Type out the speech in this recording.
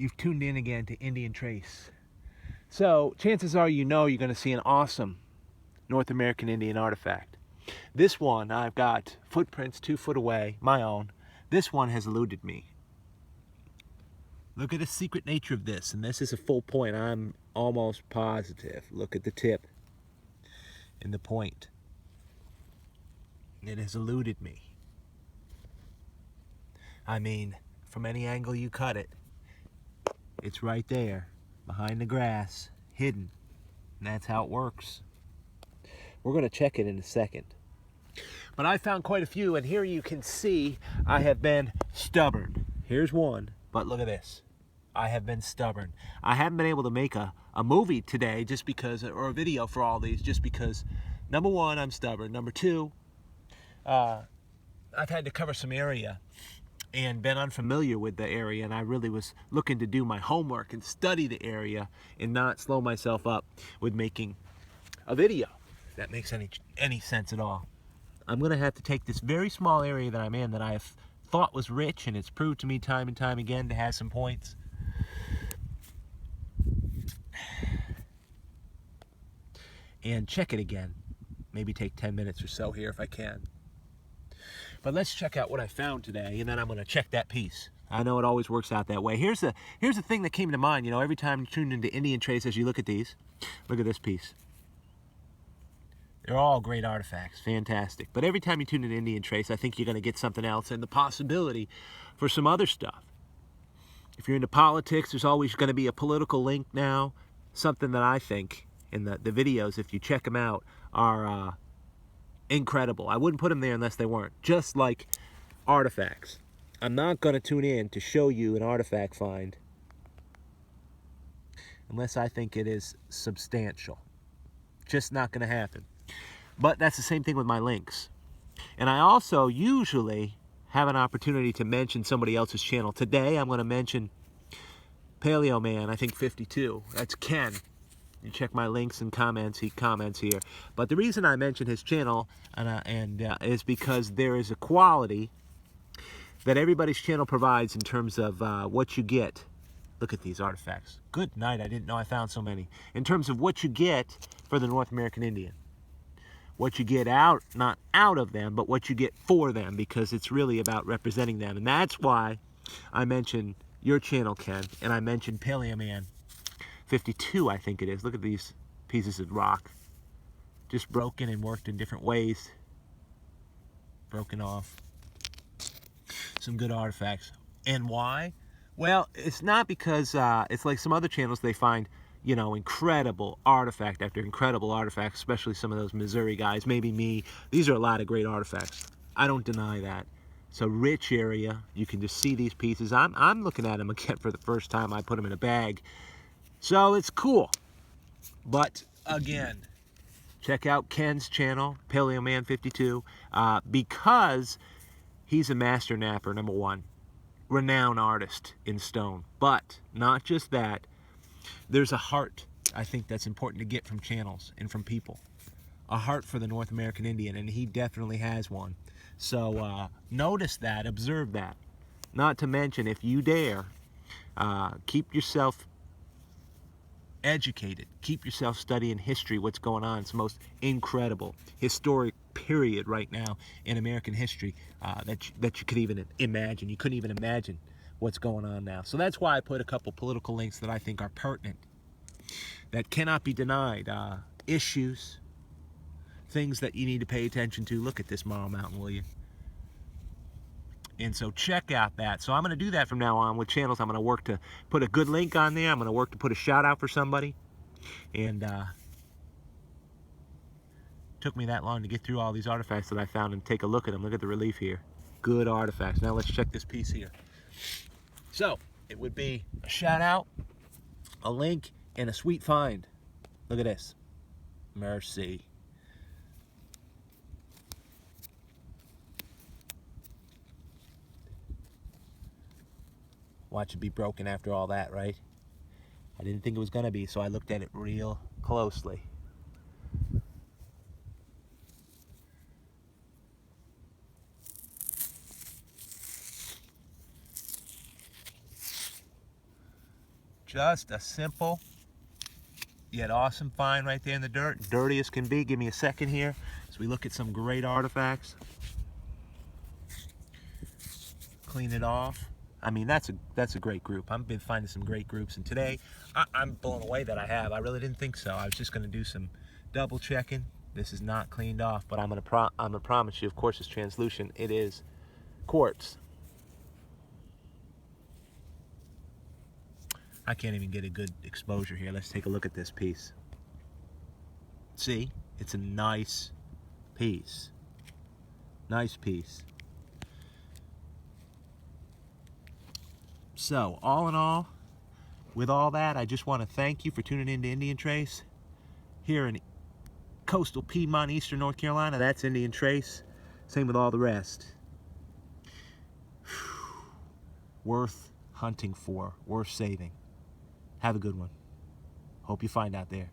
You've tuned in again to Indian Trace. So, chances are you're going to see an awesome North American Indian artifact. This one, I've got footprints 2 foot away, my own. This one has eluded me. Look at the secret nature of this, and this is a full point. I'm almost positive. Look at the tip and the point. It has eluded me. I mean, from any angle you cut it, it's right there, behind the grass, hidden. And that's how it works. We're going to check it in a second. But I found quite a few, and here you can see I have been stubborn. Here's one, but look at this. I have been stubborn. I haven't been able to make a movie today just because, or a video for all these, just because, number one, I'm stubborn. Number two, I've had to cover some area and been unfamiliar with the area, and I really was looking to do my homework and study the area and not slow myself up with making a video. If that makes any sense at all. I'm going to have to take this very small area that I'm in that I have thought was rich, and it's proved to me time and time again to have some points, and check it again. Maybe take 10 minutes or so here if I can. But let's check out what I found today, and then I'm going to check that piece. I know it always works out that way. Here's the thing that came to mind. You know, every time you tune into Indian Trace, as you look at these, look at this piece. They're all great artifacts, fantastic. But every time you tune into Indian Trace, I think you're going to get something else and the possibility for some other stuff. If you're into politics, there's always going to be a political link now. Something that I think in the videos, if you check them out, are incredible. I wouldn't put them there unless they weren't. Just like artifacts. I'm not going to tune in to show you an artifact find unless I think it is substantial. Just not going to happen. But that's the same thing with my links. And I also usually have an opportunity to mention somebody else's channel. Today I'm going to mention Paleo Man, I think 52. That's Ken. You check my links and comments. He comments here. But the reason I mention his channel is because there is a quality that everybody's channel provides in terms of what you get. Look at these artifacts. Good night. I didn't know I found so many. In terms of what you get for the North American Indian. What you get out, not out of them, but what you get for them, because it's really about representing them. And that's why I mentioned your channel, Ken, and I mentioned Paleo Man 52, I think it is. Look at these pieces of rock. Just broken and worked in different ways. Broken off. Some good artifacts. And why? Well, it's not because it's like some other channels. They find, you know, incredible artifact after incredible artifact, especially some of those Missouri guys, maybe me. These are a lot of great artifacts. I don't deny that. It's a rich area. You can just see these pieces. I'm looking at them again for the first time. I put them in a bag. So it's cool. But again, check out Ken's channel, Paleo Man 52, because he's a master napper, number one. Renowned artist in stone. But not just that. There's a heart, I think, that's important to get from channels and from people. A heart for the North American Indian, and he definitely has one. So notice that, observe that. Not to mention, if you dare, keep yourself educated. Keep yourself studying history, what's going on. It's the most incredible historic period right now in American history that you could even imagine. You couldn't even imagine what's going on now. So that's why I put a couple political links that I think are pertinent, that cannot be denied. Issues, things that you need to pay attention to. Look at this Marl Mountain, will you? And so check out that. So I'm going to do that from now on with channels. I'm going to work to put a good link on there. I'm going to work to put a shout out for somebody. And took me that long to get through all these artifacts that I found and take a look at them. Look at the relief here. Good artifacts. Now let's check this piece here. So it would be a shout out, a link, and a sweet find. Look at this. Mercy. Watch it be broken after all that, right? I didn't think it was going to be, so I looked at it real closely. Just a simple yet awesome find right there in the dirt. Dirty as can be. Give me a second here as we look at some great artifacts. Clean it off. I mean, that's a great group. I've been finding some great groups, and today I'm blown away that I have. I really didn't think so. I was just going to do some double checking. This is not cleaned off, but I'm gonna promise you, of course, it's translucent. It is quartz. I can't even get a good exposure here. Let's take a look at this piece. See, it's a nice piece. Nice piece. So, all in all, with all that, I just want to thank you for tuning in to Indian Trace here in coastal Piedmont, eastern North Carolina. That's Indian Trace. Same with all the rest. Worth hunting for, worth saving. Have a good one. Hope you find out there.